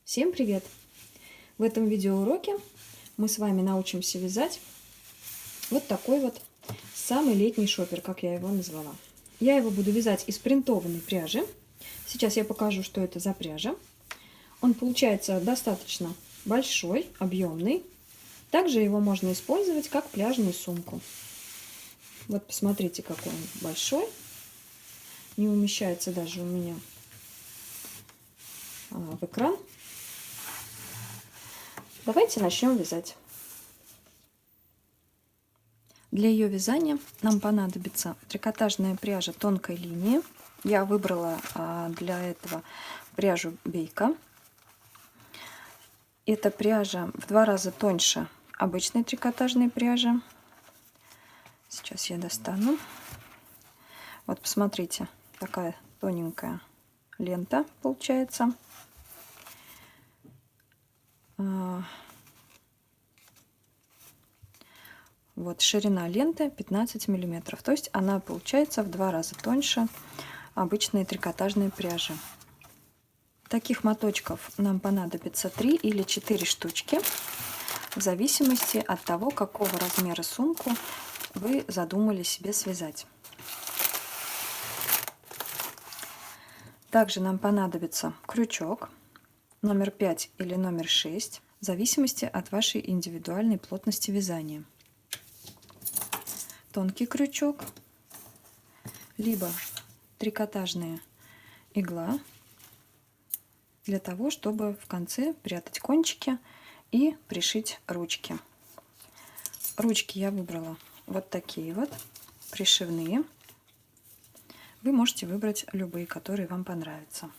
Всем привет! В этом видеоуроке мы с вами научимся вязать вот такой вот самый летний шопер, как я его назвала. Я его буду вязать из принтованной пряжи. Сейчас я покажу, что это за пряжа. Он получается достаточно большой, объемный. Также его можно использовать как пляжную сумку. Вот посмотрите, какой он большой. Не умещается даже у меня в экран. Давайте начнем вязать. Для ее вязания нам понадобится трикотажная пряжа тонкой линии. Я выбрала для этого пряжу Бейка. Эта пряжа в 2 раза тоньше обычной трикотажной пряжи. Сейчас я достану. Вот посмотрите, такая тоненькая лента получается. Вот ширина ленты 15 миллиметров, то есть она получается в 2 раза тоньше обычной трикотажной пряжи. Таких моточков нам понадобится 3 или 4 штучки, в зависимости от того, какого размера сумку вы задумали себе связать. Также нам понадобится крючок номер 5 или номер 6, в зависимости от вашей индивидуальной плотности вязания. Тонкий крючок, либо трикотажная игла, для того, чтобы в конце прятать кончики и пришить ручки. Ручки я выбрала вот такие вот, пришивные. Вы можете выбрать любые, которые вам понравятся.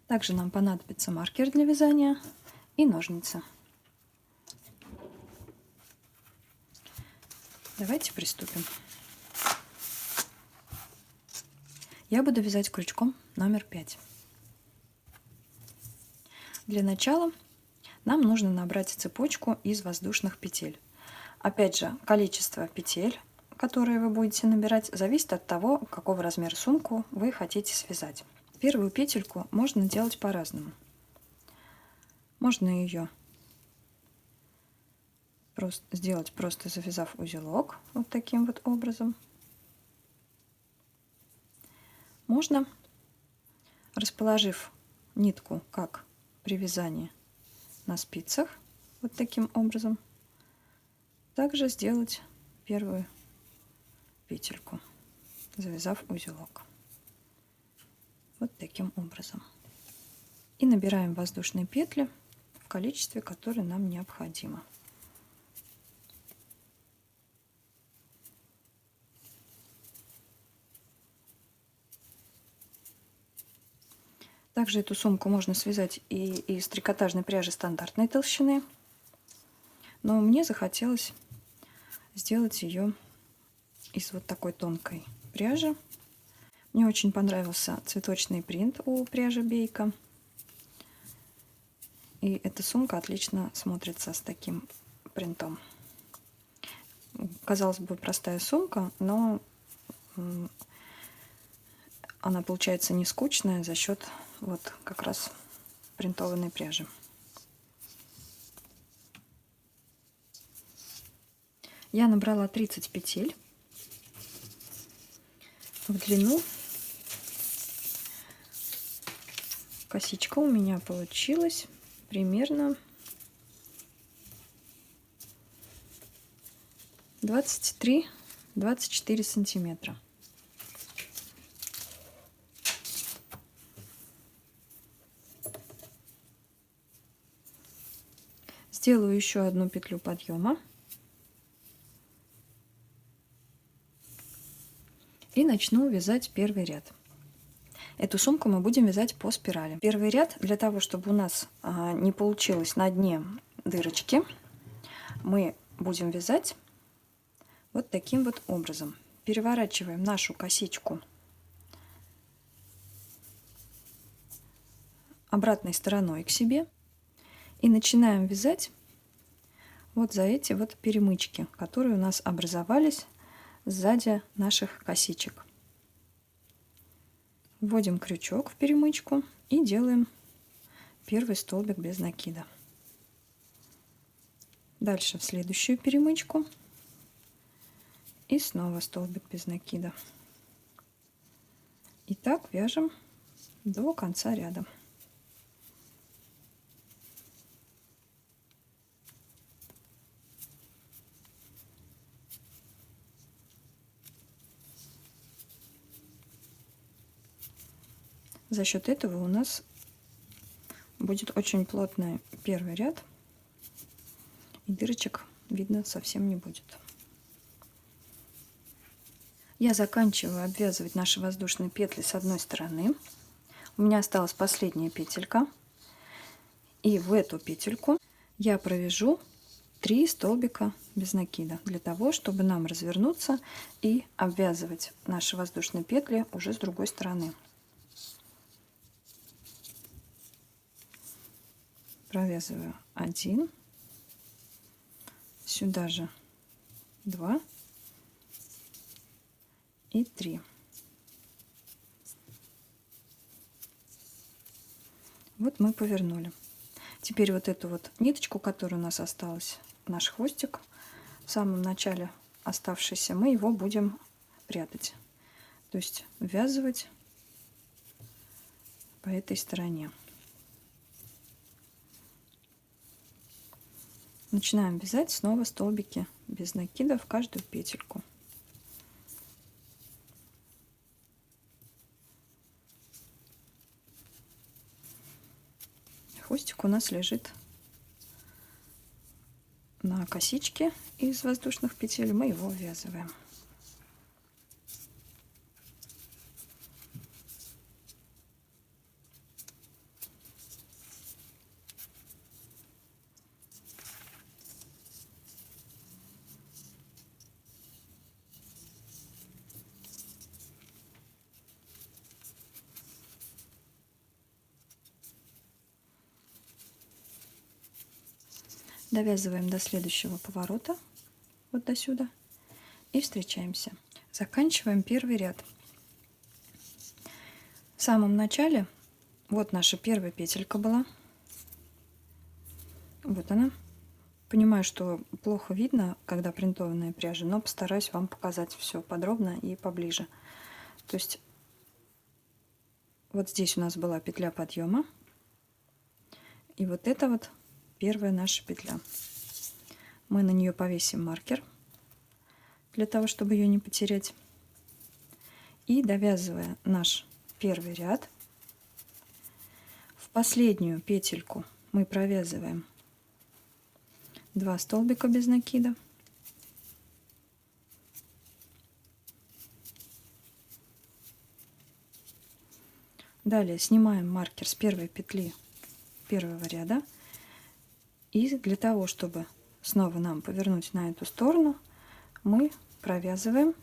Также нам понадобится маркер для вязания и ножницы. Давайте приступим. Я буду вязать крючком номер 5. Для начала нам нужно набрать цепочку из воздушных петель. Опять же, количество петель, которые вы будете набирать, зависит от того, какого размера сумку вы хотите связать. Первую петельку можно делать по-разному. Можно ее сделать, просто завязав узелок вот таким вот образом. Можно, расположив нитку, как при вязании на спицах, вот таким образом, также сделать первую петельку, завязав узелок. Вот таким образом. И набираем воздушные петли в количестве, которое нам необходимо. Также эту сумку можно связать и из трикотажной пряжи стандартной толщины, но мне захотелось сделать ее из вот такой тонкой пряжи. Мне очень понравился цветочный принт у пряжи Бейка, и эта сумка отлично смотрится с таким принтом. Казалось бы, простая сумка, но она получается не скучная за счет вот как раз принтованной пряжи. Я набрала 30 петель в длину. Косичка у меня получилась примерно 23-24 сантиметра. Сделаю еще одну петлю подъема и начну вязать первый ряд. Эту сумку мы будем вязать по спирали. Первый ряд, для того, чтобы у нас не получилось на дне дырочки, мы будем вязать вот таким вот образом. Переворачиваем нашу косичку обратной стороной к себе и начинаем вязать вот за эти вот перемычки, которые у нас образовались сзади наших косичек. Вводим крючок в перемычку и делаем первый столбик без накида. Дальше в следующую перемычку и снова столбик без накида. И так вяжем до конца ряда. За счет этого у нас будет очень плотный первый ряд, и дырочек видно совсем не будет. Я заканчиваю обвязывать наши воздушные петли с одной стороны. У меня осталась последняя петелька, и в эту петельку я провяжу 3 столбика без накида, для того, чтобы нам развернуться и обвязывать наши воздушные петли уже с другой стороны. Провязываю 1, сюда же 2 и 3. Вот мы повернули. Теперь вот эту вот ниточку, которая у нас осталась, наш хвостик, в самом начале оставшийся, мы его будем прятать. То есть ввязывать по этой стороне. Начинаем вязать снова столбики без накида в каждую петельку. Хвостик у нас лежит на косичке из воздушных петель, мы его ввязываем. Довязываем до следующего поворота, вот до сюда, и встречаемся. Заканчиваем первый ряд. В самом начале, вот наша первая петелька была. Вот она. Понимаю, что плохо видно, когда принтованная пряжа, но постараюсь вам показать все подробно и поближе. То есть вот здесь у нас была петля подъема, и вот это вот первая наша петля. Мы на нее повесим маркер для того, чтобы ее не потерять. И довязывая наш первый ряд, в последнюю петельку мы провязываем 2 столбика без накида. Далее снимаем маркер с первой петли первого ряда. И для того, чтобы снова нам повернуть на эту сторону, мы провязываем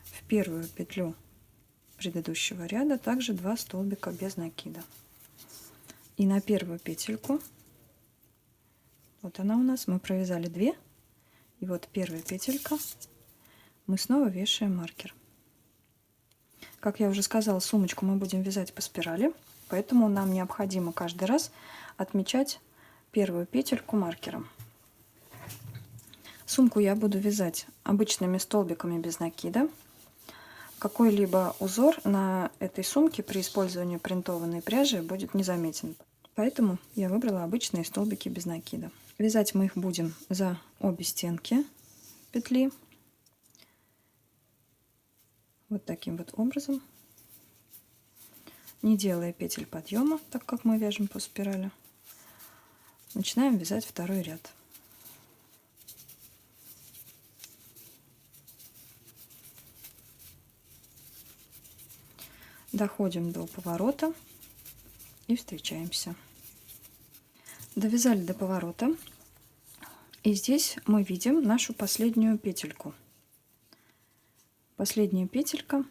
в первую петлю предыдущего ряда также 2 столбика без накида. И на первую петельку, вот она у нас, мы провязали 2, и вот первая петелька, мы снова вешаем маркер. Как я уже сказала, сумочку мы будем вязать по спирали, поэтому нам необходимо каждый раз отмечать первую петельку маркером. Сумку я буду вязать обычными столбиками без накида. Какой-либо узор на этой сумке при использовании принтованной пряжи будет незаметен. Поэтому я выбрала обычные столбики без накида. Вязать мы их будем за обе стенки петли. Вот таким вот образом. Не делая петель подъема, так как мы вяжем по спирали. Начинаем вязать второй ряд. Доходим до поворота и встречаемся. Довязали до поворота, и здесь мы видим нашу последнюю петельку. Последняя петелька,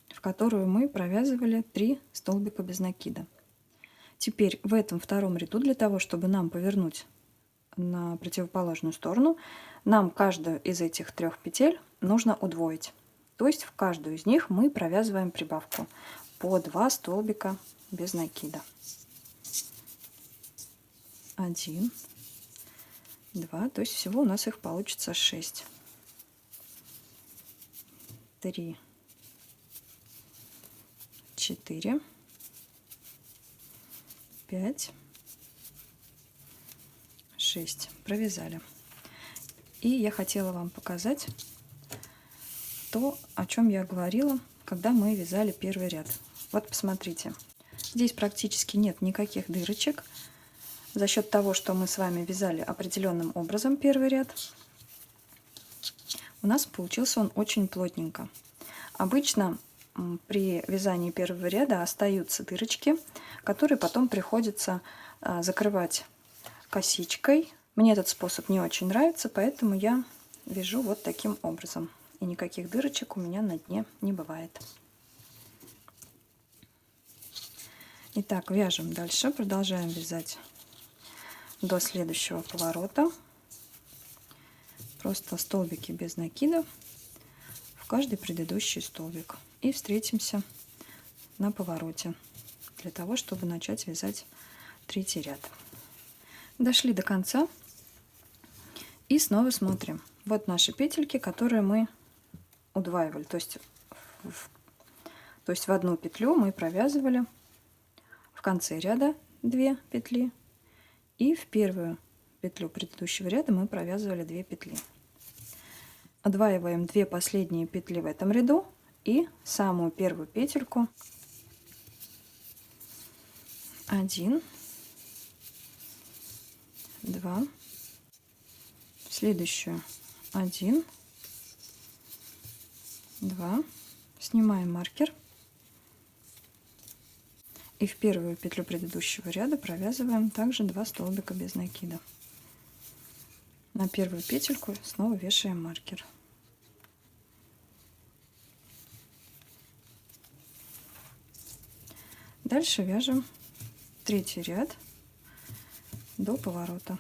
в которую мы провязывали 3 столбика без накида. Теперь в этом втором ряду, для того, чтобы нам повернуть на противоположную сторону, нам каждую из этих 3 петель нужно удвоить. То есть в каждую из них мы провязываем прибавку по 2 столбика без накида. 1, 2, то есть всего у нас их получится 6. 3, 4, 5, 6. Провязали. И я хотела вам показать то, о чем я говорила, когда мы вязали первый ряд. Вот посмотрите. Здесь практически нет никаких дырочек. За счет того, что мы с вами вязали определенным образом первый ряд, у нас получился он очень плотненько. Обычно при вязании первого ряда остаются дырочки, которые потом приходится закрывать косичкой. Мне этот способ не очень нравится, поэтому я вяжу вот таким образом. И никаких дырочек у меня на дне не бывает. Итак, вяжем дальше, продолжаем вязать до следующего поворота. Просто столбики без накида в каждый предыдущий столбик. И встретимся на повороте для того, чтобы начать вязать третий ряд. Дошли до конца и снова смотрим. Вот наши петельки, которые мы удваивали. То есть в одну петлю мы провязывали в конце ряда 2 петли. И в первую петлю предыдущего ряда мы провязывали 2 петли. Удваиваем 2 последние петли в этом ряду и самую первую петельку. 1, 2, следующую 1, 2, снимаем маркер и в первую петлю предыдущего ряда провязываем также 2 столбика без накида. На первую петельку снова вешаем маркер. Дальше вяжем третий ряд до поворота.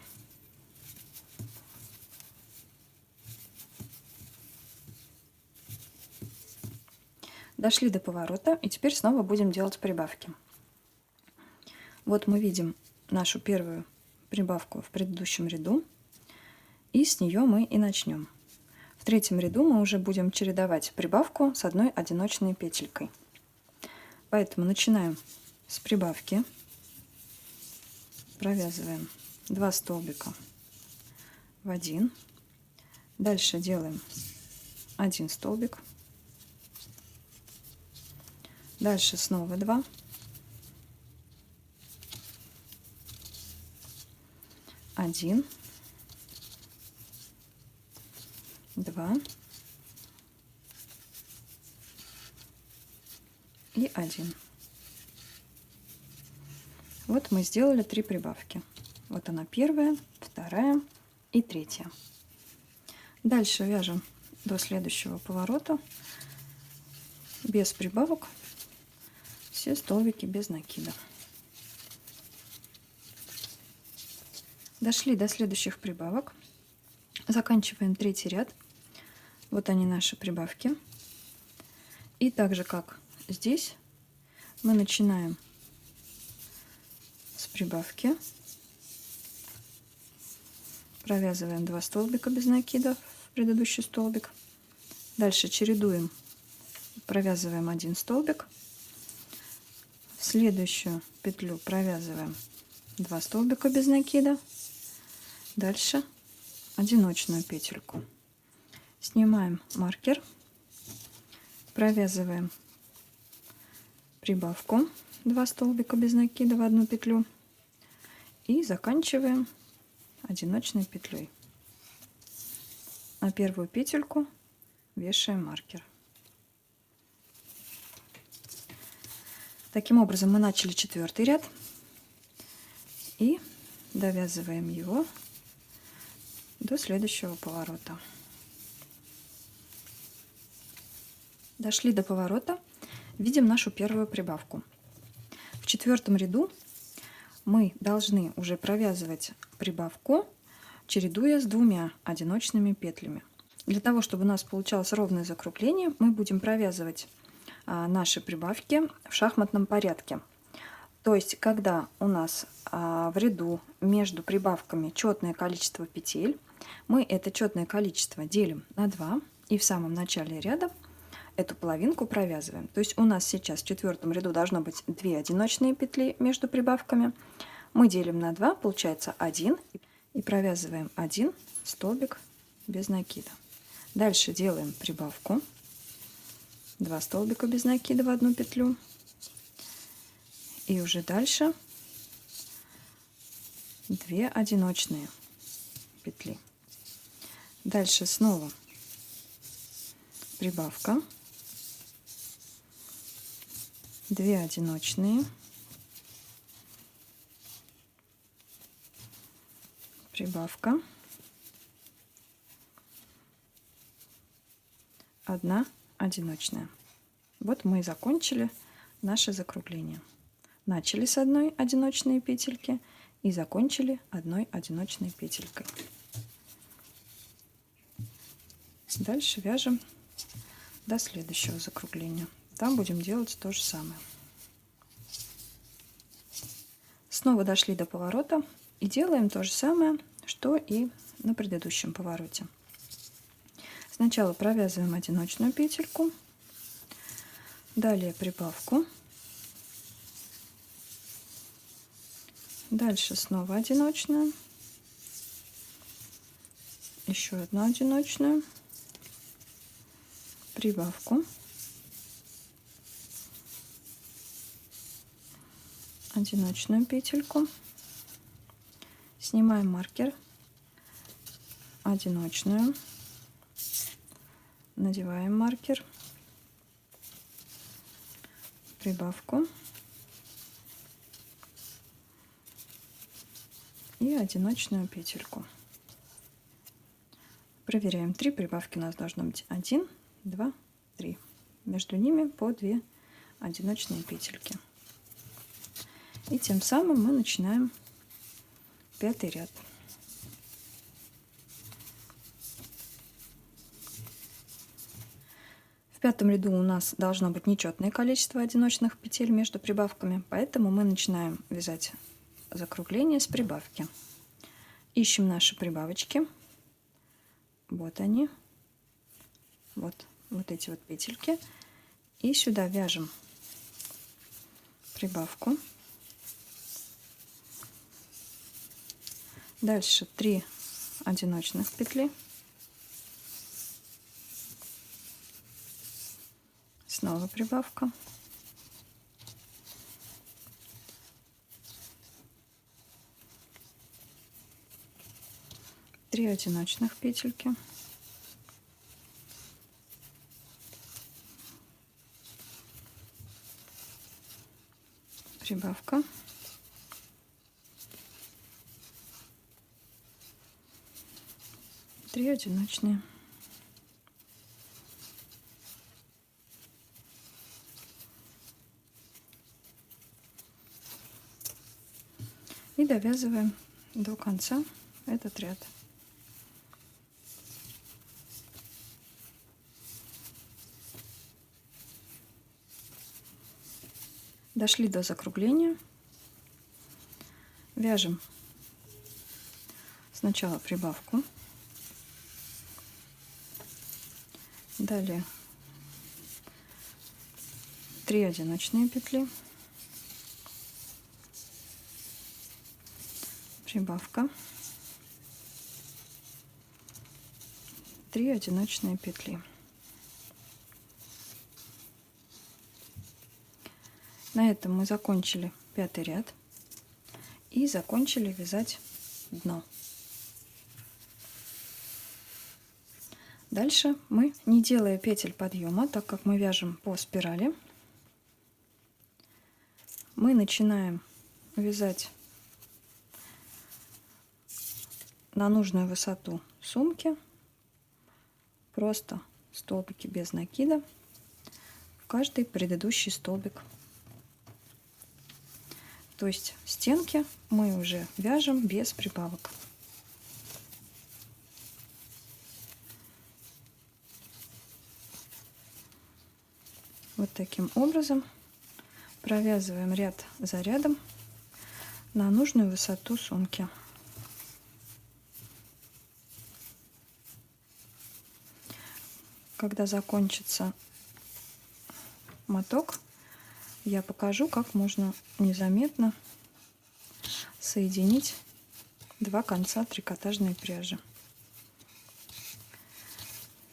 Дошли до поворота, и теперь снова будем делать прибавки. Вот мы видим нашу первую прибавку в предыдущем ряду, и с нее мы и начнем. В третьем ряду мы уже будем чередовать прибавку с одной одиночной петелькой. Поэтому начинаем с прибавки, провязываем 2 столбика в 1, дальше делаем 1 столбик, дальше снова 2, 1, 2 и 1. Вот мы сделали 3 прибавки. Вот она первая, вторая и третья. Дальше вяжем до следующего поворота без прибавок все столбики без накида. Дошли до следующих прибавок. Заканчиваем третий ряд. Вот они, наши прибавки. И так же, как здесь, мы начинаем с прибавки. Провязываем 2 столбика без накида в предыдущий столбик. Дальше чередуем, провязываем 1 столбик. В следующую петлю провязываем 2 столбика без накида. Дальше одиночную петельку. Снимаем маркер, провязываем прибавку 2 столбика без накида в одну петлю и заканчиваем одиночной петлей. На первую петельку вешаем маркер. Таким образом мы начали 4-й ряд и довязываем его до следующего поворота. Дошли до поворота, видим нашу первую прибавку. В 4-м ряду мы должны уже провязывать прибавку, чередуя с 2 одиночными петлями. Для того, чтобы у нас получалось ровное закругление, мы будем провязывать наши прибавки в шахматном порядке. То есть, когда у нас в ряду между прибавками четное количество петель, мы это четное количество делим на 2 и в самом начале ряда эту половинку провязываем. То есть у нас сейчас в четвертом ряду должно быть 2 одиночные петли между прибавками. Мы делим на 2, получается 1, и провязываем 1 столбик без накида. Дальше делаем прибавку, 2 столбика без накида в одну петлю. И уже дальше 2 одиночные петли. Дальше снова прибавка, 2 одиночные, прибавка, 1 одиночная. Вот мы и закончили наше закругление. Начали с одной одиночной петельки и закончили одной одиночной петелькой. Дальше вяжем до следующего закругления. Там будем делать то же самое. Снова дошли до поворота и делаем то же самое, что и на предыдущем повороте. Сначала провязываем одиночную петельку, далее прибавку, дальше снова одиночную, еще одну одиночную, прибавку, одиночную петельку, снимаем маркер, одиночную, надеваем маркер, прибавку и одиночную петельку. Проверяем. 3 прибавки у нас должно быть 1, 2, 3. Между ними по 2 одиночные петельки. И тем самым мы начинаем 5-й ряд. В 5-м ряду у нас должно быть нечетное количество одиночных петель между прибавками, поэтому мы начинаем вязать закругление с прибавки. Ищем наши прибавочки. Вот они. Вот эти вот петельки. И сюда вяжем прибавку. Дальше 3 одиночных петли. Снова прибавка. Три одиночных петельки. Прибавка. Три одиночные. И довязываем до конца этот ряд. Дошли до закругления. Вяжем сначала прибавку, далее 3 одиночные петли, прибавка, 3 одиночные петли. На этом мы закончили 5-й ряд и закончили вязать дно. Дальше мы, не делая петель подъема, так как мы вяжем по спирали, мы начинаем вязать на нужную высоту сумки просто столбики без накида в каждый предыдущий столбик. То есть стенки мы уже вяжем без прибавок. Вот таким образом провязываем ряд за рядом на нужную высоту сумки. Когда закончится моток, я покажу, как можно незаметно соединить два конца трикотажной пряжи.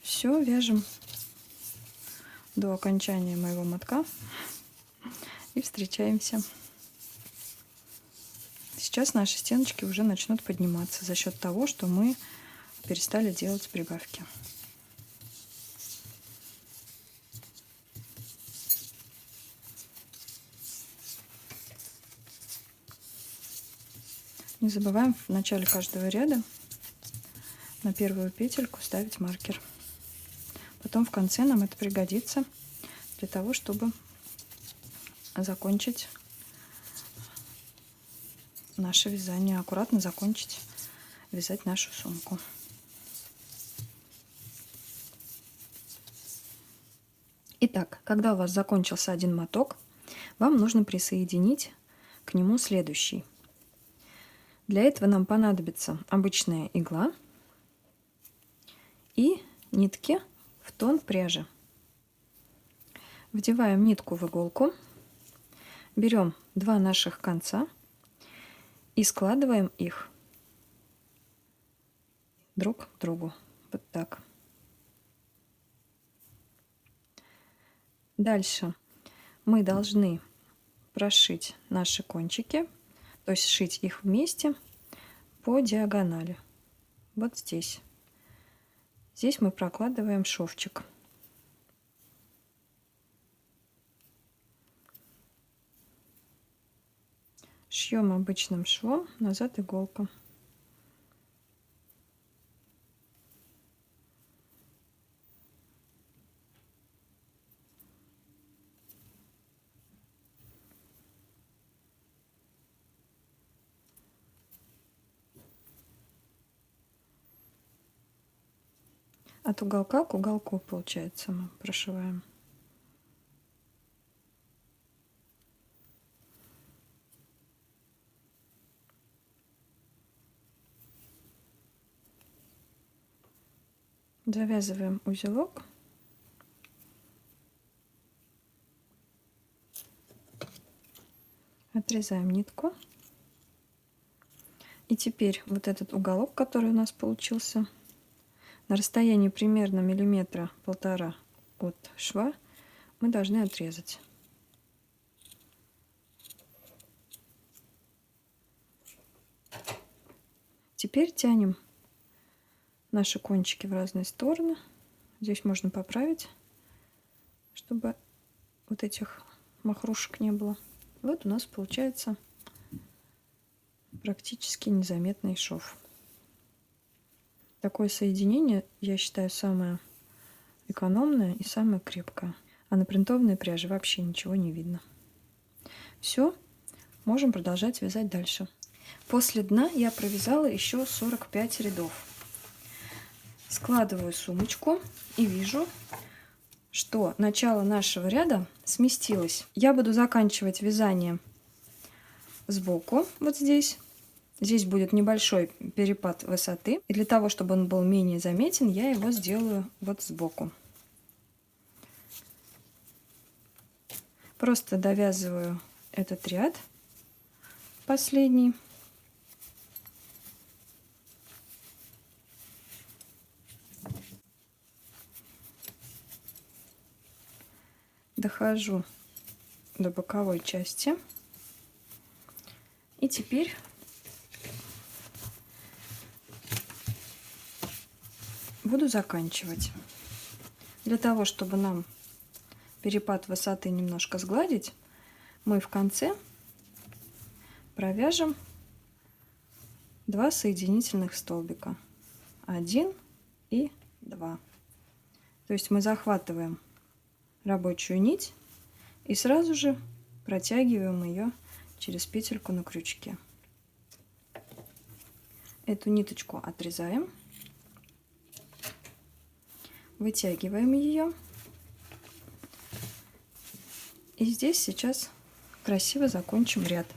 Все, вяжем до окончания моего мотка и встречаемся. Сейчас наши стеночки уже начнут подниматься за счет того, что мы перестали делать прибавки. Не забываем в начале каждого ряда на первую петельку ставить маркер. Потом в конце нам это пригодится для того, чтобы закончить наше вязание, аккуратно закончить вязать нашу сумку. Итак, когда у вас закончился один моток, вам нужно присоединить к нему следующий. Для этого нам понадобится обычная игла и нитки в тон пряжи. Вдеваем нитку в иголку, берем два наших конца и складываем их друг к другу. Вот так. Дальше мы должны прошить наши кончики, то есть сшить их вместе по диагонали. Вот здесь. Здесь мы прокладываем шовчик. Шьем обычным швом, назад иголка. От уголка к уголку, получается, мы прошиваем. Завязываем узелок. Отрезаем нитку. И теперь вот этот уголок, который у нас получился, на расстоянии примерно миллиметра полтора от шва, мы должны отрезать. Теперь тянем наши кончики в разные стороны. Здесь можно поправить, чтобы вот этих махрушек не было. Вот у нас получается практически незаметный шов. Такое соединение, я считаю, самое экономное и самое крепкое. А на принтованной пряже вообще ничего не видно. Все, можем продолжать вязать дальше. После дна я провязала еще 45 рядов. Складываю сумочку и вижу, что начало нашего ряда сместилось. Я буду заканчивать вязание сбоку, вот здесь. Здесь будет небольшой перепад высоты. И для того, чтобы он был менее заметен, я его сделаю вот сбоку. Просто довязываю этот ряд, последний. Дохожу до боковой части. И теперь буду заканчивать. Для того, чтобы нам перепад высоты немножко сгладить, мы в конце провяжем 2 соединительных столбика. 1 и 2. То есть мы захватываем рабочую нить и сразу же протягиваем ее через петельку на крючке. Эту ниточку отрезаем, вытягиваем ее И здесь сейчас красиво закончим ряд.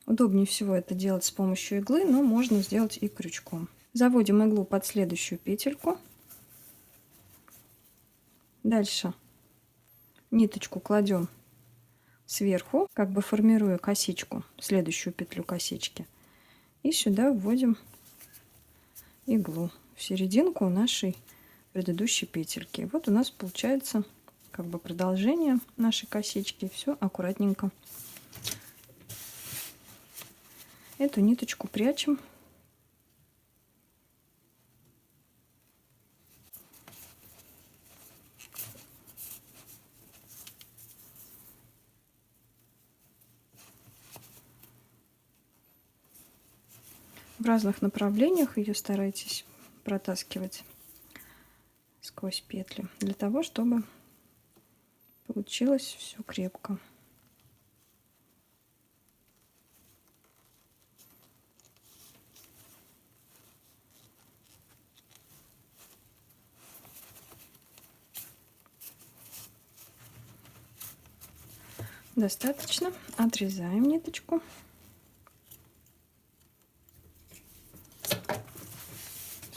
Удобнее всего это делать с помощью иглы, но можно сделать и крючком. Заводим иглу под следующую петельку. Дальше ниточку кладем сверху, как бы формируя косичку, следующую петлю косички. И сюда вводим иглу в серединку нашей предыдущей петельки. Вот у нас получается как бы продолжение нашей косички. Все аккуратненько. Эту ниточку прячем. В разных направлениях ее старайтесь протаскивать сквозь петли, для того, чтобы получилось все крепко. Достаточно. Отрезаем ниточку.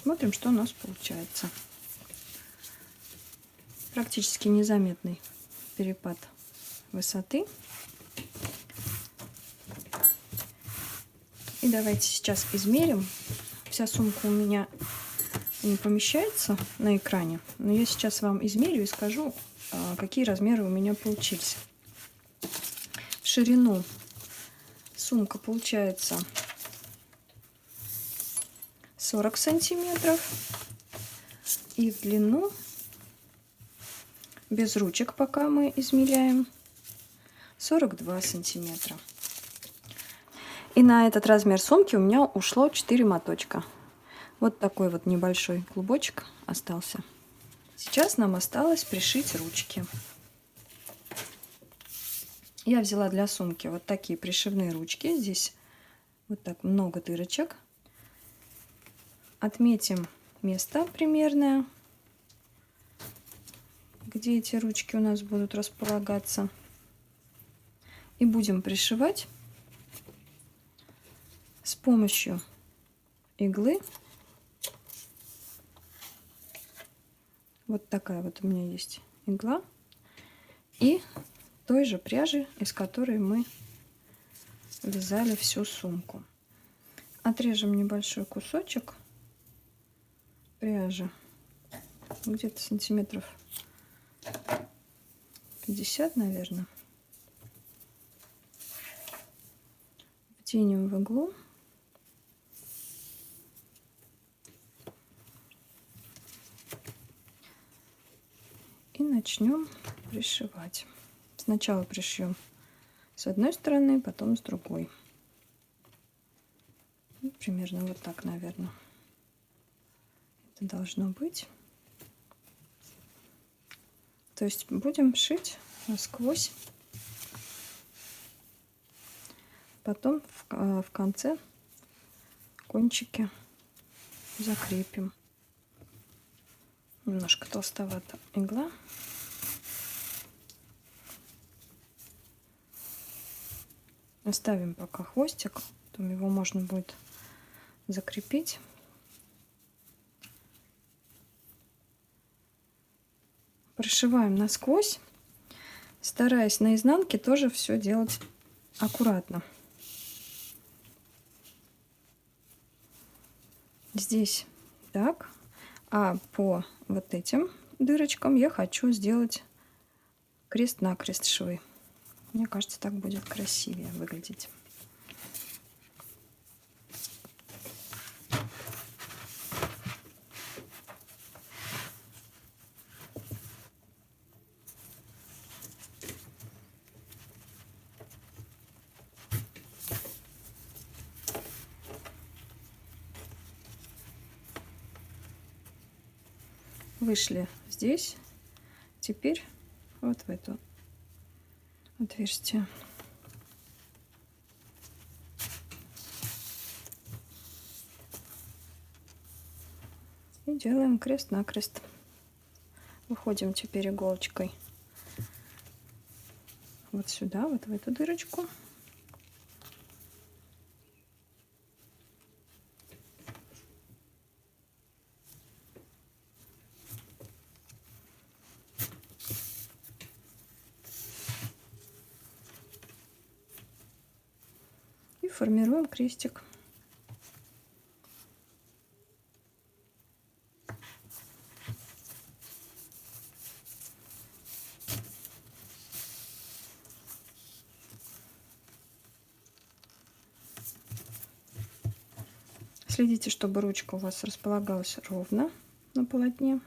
Смотрим, что у нас получается. Практически незаметный перепад высоты. И давайте сейчас измерим. Вся сумка у меня не помещается на экране, но я сейчас вам измерю и скажу, какие размеры у меня получились. В ширину сумка получается 40 сантиметров, и в длину, без ручек пока мы измеряем, 42 сантиметра. И на этот размер сумки у меня ушло 4 моточка. Вот такой вот небольшой клубочек остался. Сейчас нам осталось пришить ручки. Я взяла для сумки вот такие пришивные ручки. Здесь вот так много дырочек. Отметим место примерное, где эти ручки у нас будут располагаться. И будем пришивать с помощью иглы. Вот такая вот у меня есть игла. И той же пряжи, из которой мы вязали всю сумку. Отрежем небольшой кусочек пряжи, где-то сантиметров 50, наверное. Втянем в иглу. И начнем пришивать. Сначала пришьем с одной стороны, потом с другой. Ну, примерно вот так, наверное. Это должно быть. То есть будем шить насквозь. Потом в конце кончики закрепим. Немножко толстовата игла. Оставим пока хвостик, потом его можно будет закрепить. Прошиваем насквозь, стараясь на изнанке тоже все делать аккуратно. Здесь так, а по вот этим дырочкам я хочу сделать крест-накрест швы. Мне кажется, так будет красивее выглядеть. Вышли здесь, теперь вот в это отверстие. И делаем крест-накрест. Выходим теперь иголочкой вот сюда, вот в эту дырочку. И формируем крестик. Следите, чтобы ручка у вас располагалась ровно на полотне.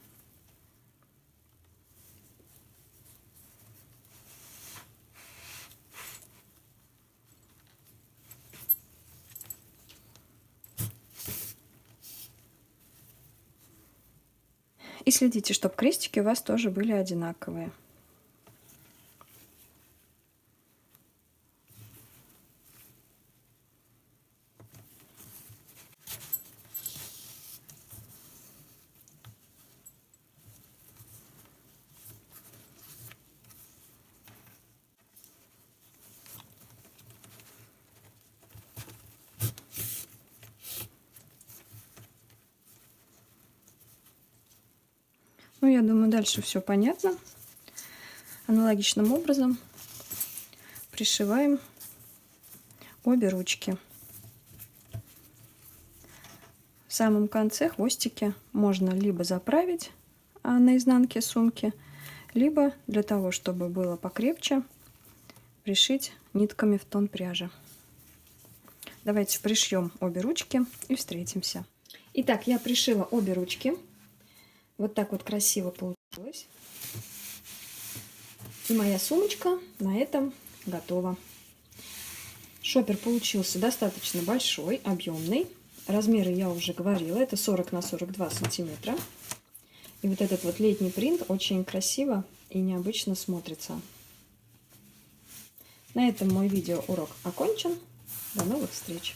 И следите, чтобы крестики у вас тоже были одинаковые. Ну, я думаю, дальше все понятно. Аналогичным образом пришиваем обе ручки. В самом конце хвостики можно либо заправить на изнанке сумки, либо для того, чтобы было покрепче, пришить нитками в тон пряжи. Давайте пришьем обе ручки и встретимся. Итак, я пришила обе ручки. Вот так вот красиво получилось. И моя сумочка на этом готова. Шопер получился достаточно большой, объемный. Размеры я уже говорила, это 40 на 42 сантиметра. И вот этот вот летний принт очень красиво и необычно смотрится. На этом мой видеоурок окончен. До новых встреч!